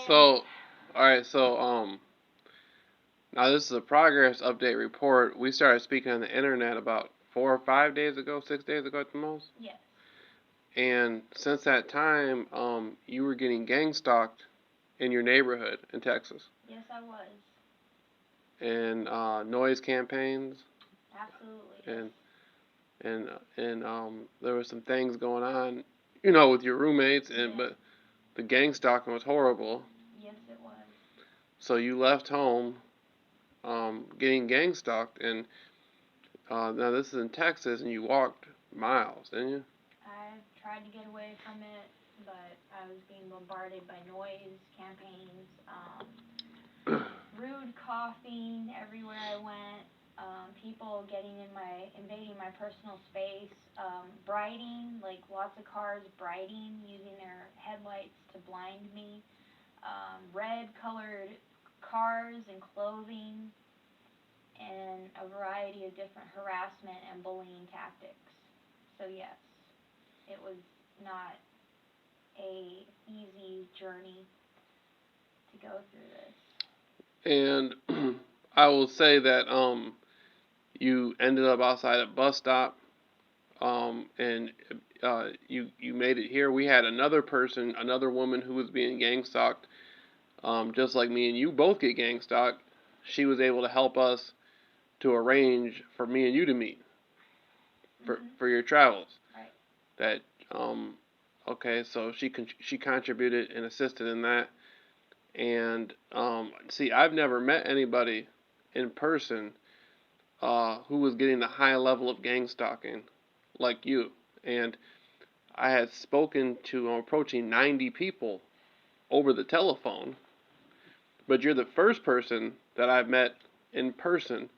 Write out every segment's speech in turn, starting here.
So, alright, now this is a progress update report. We started speaking on the internet about 4 or 5 days ago, 6 days ago at the most. Yes. And since that time, you were getting gang stalked in your neighborhood in Texas. Yes, I was. And noise campaigns. Absolutely. And there were some things going on, with your roommates, but the gang stalking was horrible. Yes, it was. So you left home, getting gang stalked, and now this is in Texas, and you walked miles, didn't you? I tried to get away from it, but I was being bombarded by noise campaigns, rude coughing everywhere I went, people invading my personal space, brighting, like lots of cars brighting, using their headlights to blind me, red colored cars and clothing, and a variety of different harassment and bullying tactics. So yes, it was not a easy journey to go through this. And I will say that you ended up outside a bus stop, and you made it here. We had another woman who was being gang stalked, just like me and you both get gang stalked. She was able to help us to arrange for me and you to meet for your travels. Right. That okay, so she contributed and assisted in that. And see, I've never met anybody in person who was getting the high level of gang stalking like you. And I had spoken to approaching 90 people over the telephone, but you're the first person that I've met in person,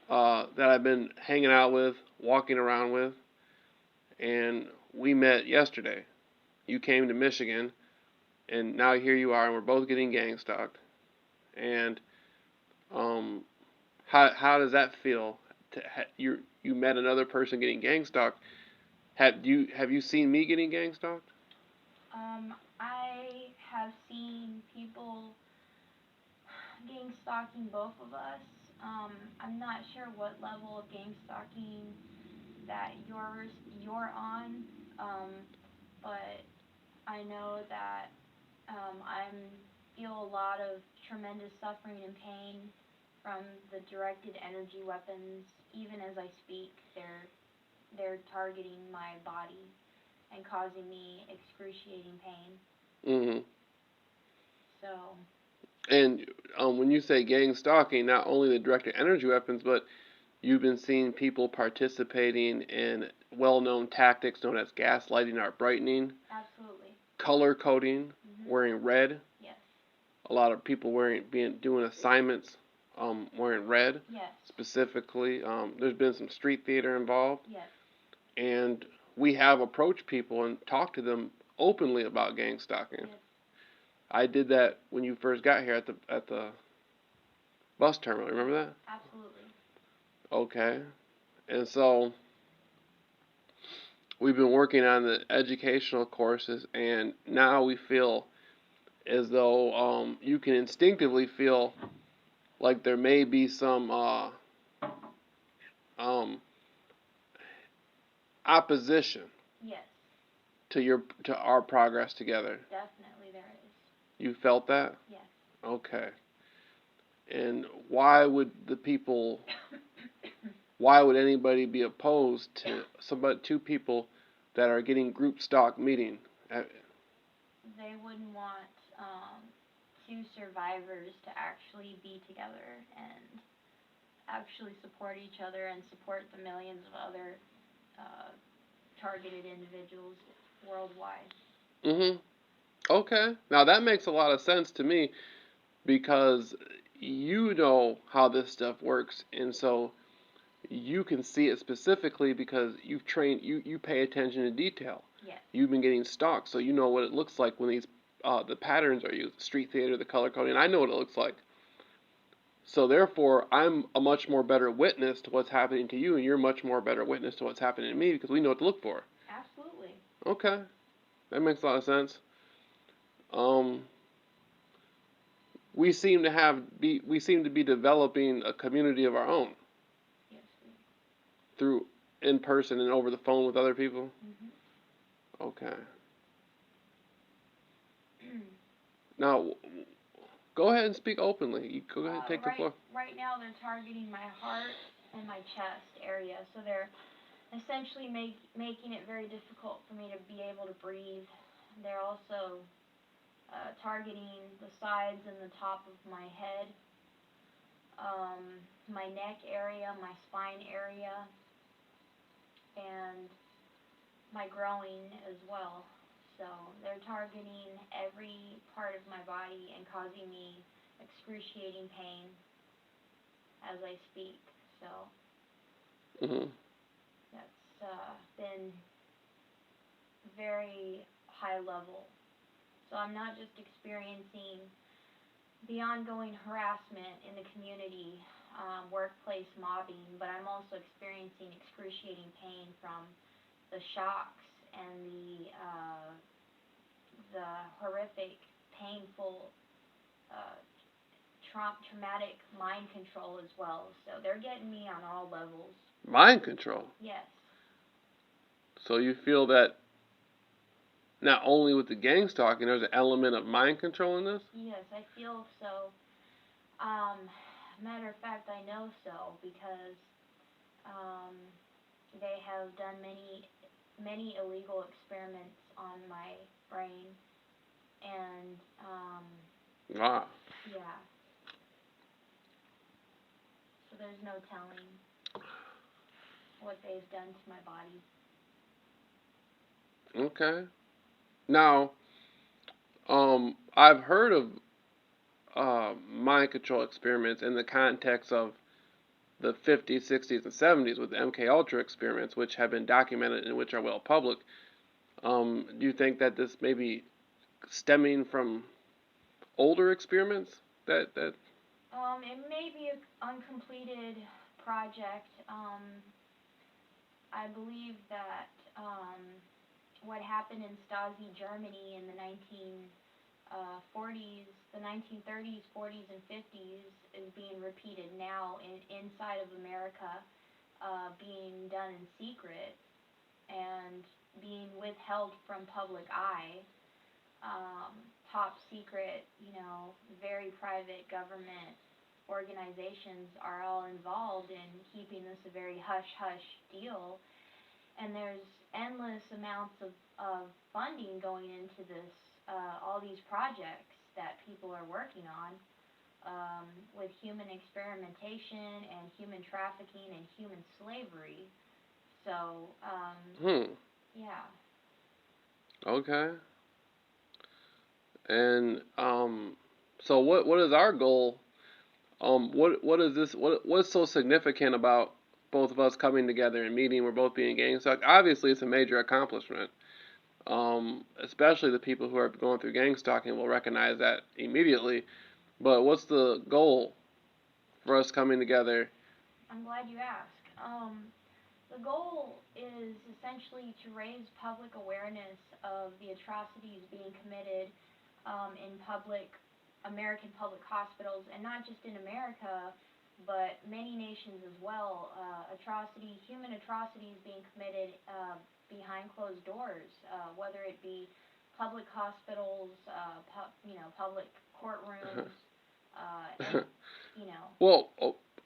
that I've been hanging out with, walking around with, and we met yesterday. You came to Michigan, and now here you are, and we're both getting gang stalked. And how does that feel? You met another person getting gang stalked. Have you seen me getting gang stalked? I have seen people gang stalking both of us. I'm not sure what level of gang stalking that you're on, but I know that I feel a lot of tremendous suffering and pain from the directed energy weapons. Even as I speak, they're targeting my body and causing me excruciating pain. Mm-hmm. So. And when you say gang stalking, not only the directed energy weapons, but you've been seeing people participating in well-known tactics known as gaslighting or brightening. Absolutely. Color coding, wearing red. Yes. A lot of people doing assignments, wearing red. Yes. Specifically, there's been some street theater involved. Yes. And we have approached people and talked to them openly about gang stalking. Yes. I did that when you first got here at the bus terminal. Remember that? Absolutely. Okay. And so we've been working on the educational courses, and now we feel as though you can instinctively feel like there may be some um, opposition. Yes. To our progress together. Definitely there is. You felt that? Yes. Okay. And why would why would anybody be opposed to two people that are getting group stock meeting? They wouldn't want two survivors to actually be together and actually support each other and support the millions of other targeted individuals worldwide. Mhm. Okay. Now that makes a lot of sense to me because you know how this stuff works, and so you can see it specifically because you've trained. You pay attention to detail. Yes. You've been getting stalked, so you know what it looks like when the patterns are used, street theater, the color coding. I know what it looks like. So therefore, I'm a much more better witness to what's happening to you, and you're a much more better witness to what's happening to me because we know what to look for. Absolutely. Okay, that makes a lot of sense. Um, we seem to be developing a community of our own Yes, we. through in person and over the phone with other people. Mhm. Okay. Now, go ahead and speak openly. You go ahead and take the Right, floor. right now they're targeting my heart and my chest area, so they're essentially making it very difficult for me to be able to breathe. They're also targeting the sides and the top of my head, my neck area, my spine area, and my groin as well. So they're targeting every part of my body and causing me excruciating pain as I speak. So Mhm. that's been very high level. So I'm not just experiencing the ongoing harassment in the community, workplace mobbing, but I'm also experiencing excruciating pain from the shocks and the horrific, painful, uh, traumatic mind control as well. So they're getting me on all levels. Mind control. Yes. So you feel that not only with the gang stalking, there's an element of mind control in this? Yes, I feel so. Matter of fact, I know so because um, they have done many illegal experiments on my brain, and Wow. yeah, so there's no telling what they've done to my body. Okay. Now, I've heard of mind control experiments in the context of the 50s, 60s, and 70s with the MK Ultra experiments, which have been documented and which are well public. Do you think that this may be stemming from older experiments? That It may be an uncompleted project. I believe that what happened in Stasi Germany in the 1940s, the 1930s, 40s, and 50s is being repeated now inside of America, being done in secret and being withheld from public eye. Top secret, very private government organizations are all involved in keeping this a very hush hush deal, and there's endless amounts of funding going into this, all these projects that people are working on, with human experimentation and human trafficking and human slavery. So, yeah. okay. And so what is our goal? What is this? What's so significant about both of us coming together and meeting? We're both being gang stalked. Obviously, it's a major accomplishment. Especially the people who are going through gang stalking will recognize that immediately. But what's the goal for us coming together? I'm glad you asked. The goal is essentially to raise public awareness of the atrocities being committed, in American public hospitals, and not just in America, but many nations as well. Human atrocities being committed behind closed doors, whether it be public hospitals, public courtrooms, and Well,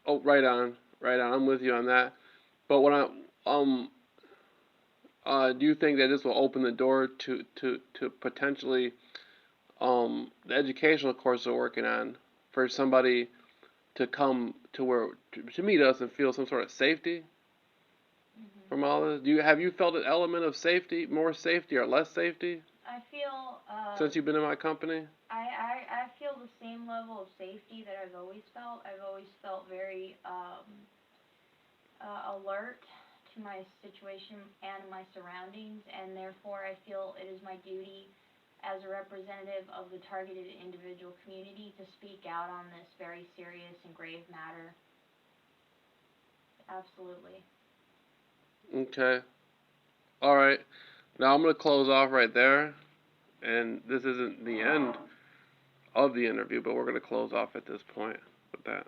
right on, right on. I'm with you on that. But do you think that this will open the door to potentially the educational course we're working on for somebody to come to meet us and feel some sort of safety from all this? Have you felt an element of safety, more safety or less safety I feel since you've been in my company? I feel the same level of safety that I've always felt. I've always felt very alert to my situation and my surroundings, and therefore I feel it is my duty as a representative of the targeted individual community to speak out on this very serious and grave matter. Absolutely. Okay. All right. Now I'm gonna close off right there, and this isn't the end of the interview, but we're going to close off at this point with that.